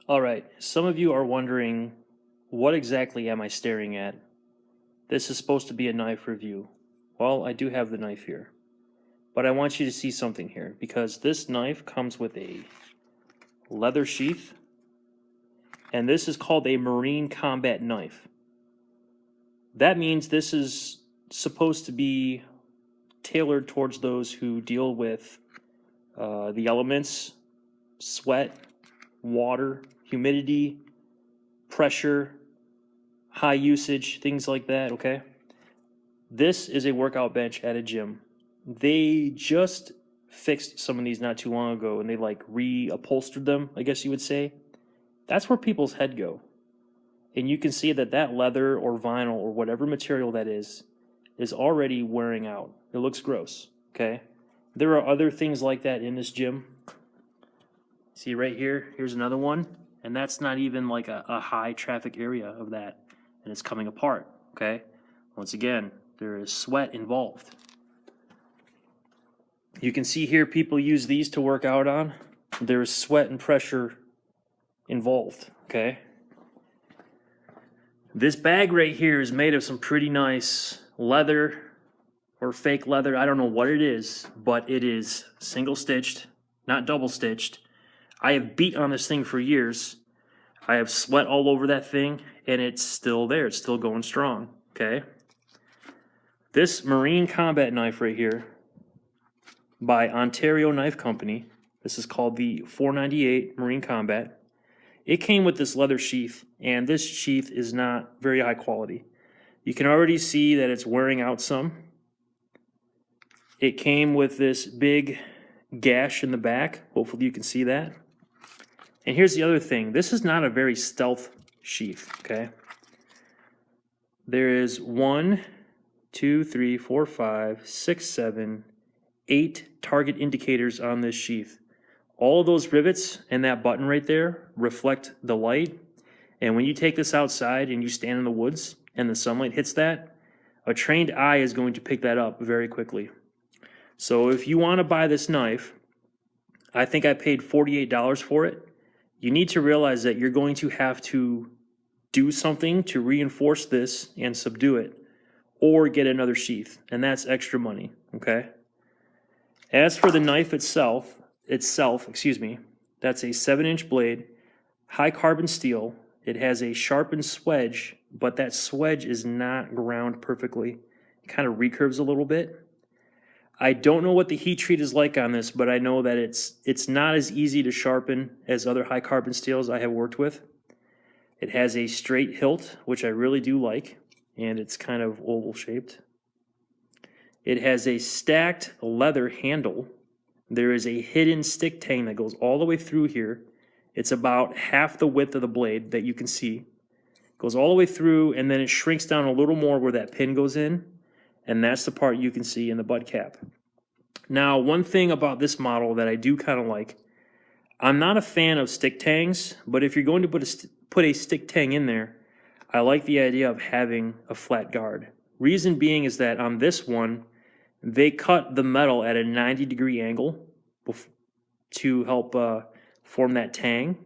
All right, some of you are wondering, what exactly am I staring at? This is supposed to be a knife review. Well, I do have the knife here, but I want you to see something here because this knife comes with a leather sheath, and this is called a marine combat knife. That means this is supposed to be tailored towards those who deal with the elements, sweat, water, humidity, pressure, high usage, things like that, okay? This is a workout bench at a gym. They just fixed some of these not too long ago and they like reupholstered them, I guess you would say. That's where people's head go. And you can see that that leather or vinyl or whatever material that is already wearing out. It looks gross, okay? There are other things like that in this gym. See right here, here's another one. And that's not even like a high traffic area of that. And it's coming apart, okay? Once again, there is sweat involved. You can see here people use these to work out on. There is sweat and pressure involved, okay? This bag right here is made of some pretty nice leather or fake leather. I don't know what it is, but it is single stitched, not double stitched. I have beat on this thing for years. I have sweat all over that thing, and it's still there. It's still going strong, okay? This Marine Combat knife right here by Ontario Knife Company, this is called the 498 Marine Combat. It came with this leather sheath, and this sheath is not very high quality. You can already see that it's wearing out some. It came with this big gash in the back. Hopefully you can see that. And here's the other thing. This is not a very stealth sheath, okay? There is 1, 2, 3, 4, 5, 6, 7, 8 target indicators on this sheath. All of those rivets and that button right there reflect the light. And when you take this outside and you stand in the woods and the sunlight hits that, a trained eye is going to pick that up very quickly. So if you want to buy this knife, I think I paid $48 for it. You need to realize that you're going to have to do something to reinforce this and subdue it, or get another sheath, and that's extra money, okay? As for the knife itself, that's a 7-inch blade, high carbon steel. It has a sharpened swedge, but that swedge is not ground perfectly. It kind of recurves a little bit. I don't know what the heat treat is like on this, but I know that it's not as easy to sharpen as other high carbon steels I have worked with. It has a straight hilt, which I really do like, and it's kind of oval shaped. It has a stacked leather handle. There is a hidden stick tang that goes all the way through here. It's about half the width of the blade that you can see. It goes all the way through, and then it shrinks down a little more where that pin goes in, and that's the part you can see in the butt cap. Now, one thing about this model that I do kind of like, I'm not a fan of stick tangs, but if you're going to put a stick tang in there, I like the idea of having a flat guard. Reason being is that on this one, they cut the metal at a 90-degree angle to help form that tang,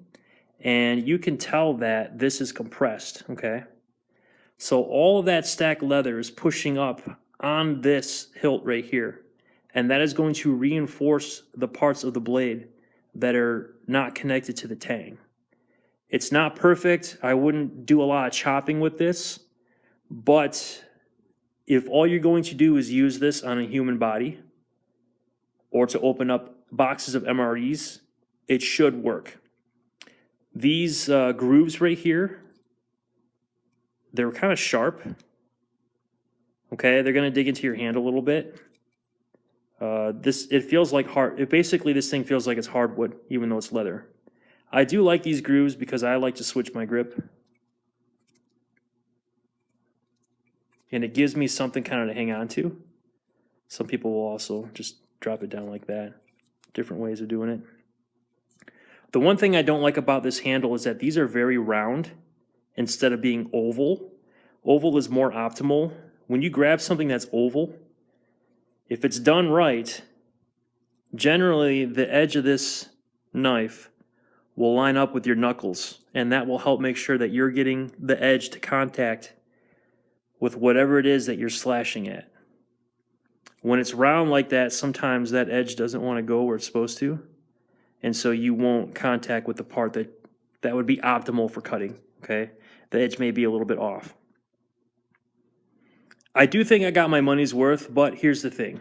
and you can tell that this is compressed, okay? So all of that stacked leather is pushing up on this hilt right here, and that is going to reinforce the parts of the blade that are not connected to the tang. It's not perfect. I wouldn't do a lot of chopping with this, but if all you're going to do is use this on a human body or to open up boxes of MREs, it should work. These grooves right here, they're kind of sharp. Okay, they're going to dig into your hand a little bit. It feels like basically this thing feels like it's hardwood, even though it's leather. I do like these grooves because I like to switch my grip. And it gives me something kind of to hang on to. Some people will also just drop it down like that. Different ways of doing it. The one thing I don't like about this handle is that these are very round instead of being oval. Oval is more optimal. When you grab something that's oval, if it's done right, generally the edge of this knife will line up with your knuckles, and that will help make sure that you're getting the edge to contact with whatever it is that you're slashing at. When it's round like that, sometimes that edge doesn't want to go where it's supposed to, and so you won't contact with the part that would be optimal for cutting, okay? The edge may be a little bit off. I do think I got my money's worth, but here's the thing.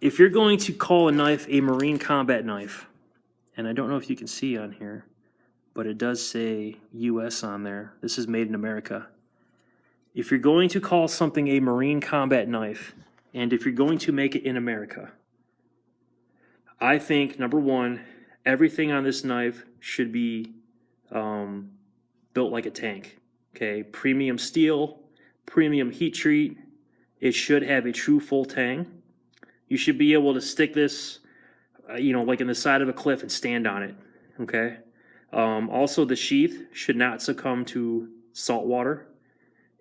If you're going to call a knife a marine combat knife, and I don't know if you can see on here, but it does say US on there. This is made in America. If you're going to call something a marine combat knife, and if you're going to make it in America, I think, number one, everything on this knife should be built like a tank. Okay, premium steel, premium heat treat. It should have a true full tang. You should be able to stick this, like in the side of a cliff and stand on it. Okay. Also, the sheath should not succumb to salt water.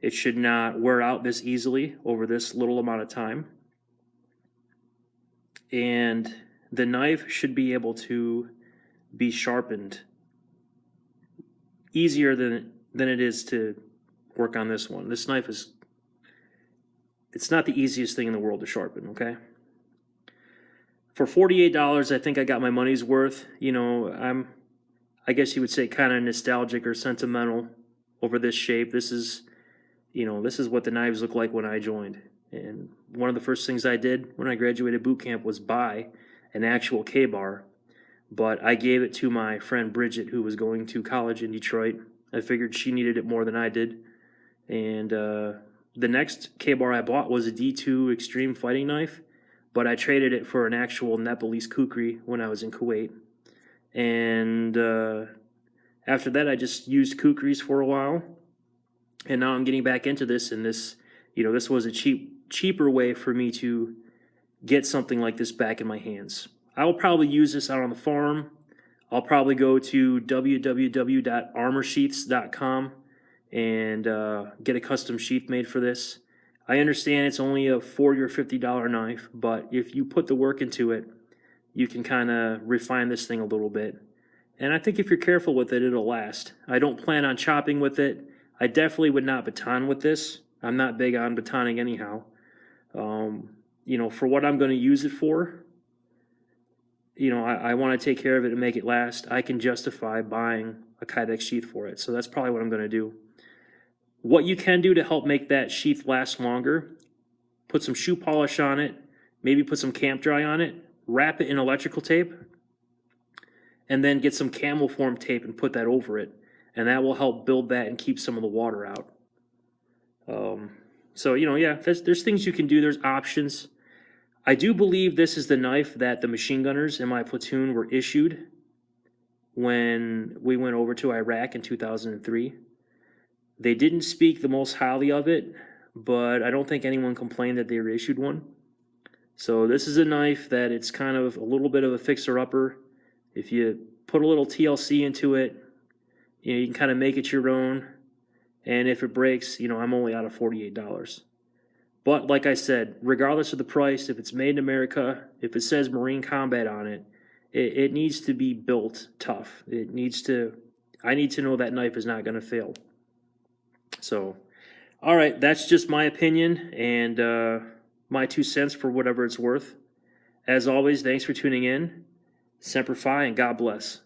It should not wear out this easily over this little amount of time. And the knife should be able to be sharpened easier than it is to work on this one. This knife it's not the easiest thing in the world to sharpen, okay? For $48, I think I got my money's worth. I guess you would say kind of nostalgic or sentimental over this shape. This is what the knives look like when I joined. And one of the first things I did when I graduated boot camp was buy an actual K-bar. But I gave it to my friend Bridget, who was going to college in Detroit. I figured she needed it more than I did. And the next K-bar I bought was a D2 Extreme Fighting Knife, but I traded it for an actual Nepalese kukri when I was in Kuwait. And after that, I just used kukris for a while. And now I'm getting back into this, and this was a cheaper way for me to get something like this back in my hands. I will probably use this out on the farm. I'll probably go to www.armorsheaths.com and get a custom sheath made for this. I understand it's only a $40 or $50 knife, but if you put the work into it, you can kind of refine this thing a little bit. And I think if you're careful with it, it'll last. I don't plan on chopping with it. I definitely would not baton with this. I'm not big on batoning anyhow. For what I'm going to use it for, I want to take care of it and make it last. I can justify buying a Kydex sheath for it. So that's probably what I'm going to do. What you can do to help make that sheath last longer, put some shoe polish on it, maybe put some camp dry on it, wrap it in electrical tape, and then get some camel form tape and put that over it. And that will help build that and keep some of the water out. There's things you can do. There's options. I do believe this is the knife that the machine gunners in my platoon were issued when we went over to Iraq in 2003. They didn't speak the most highly of it, but I don't think anyone complained that they were issued one. So this is a knife that it's kind of a little bit of a fixer-upper. If you put a little TLC into it, you can kind of make it your own. And if it breaks, I'm only out of $48. But like I said, regardless of the price, if it's made in America, if it says Marine Combat on it, it needs to be built tough. I need to know that knife is not going to fail. So, all right, that's just my opinion and my 2 cents for whatever it's worth. As always, thanks for tuning in. Semper Fi and God bless.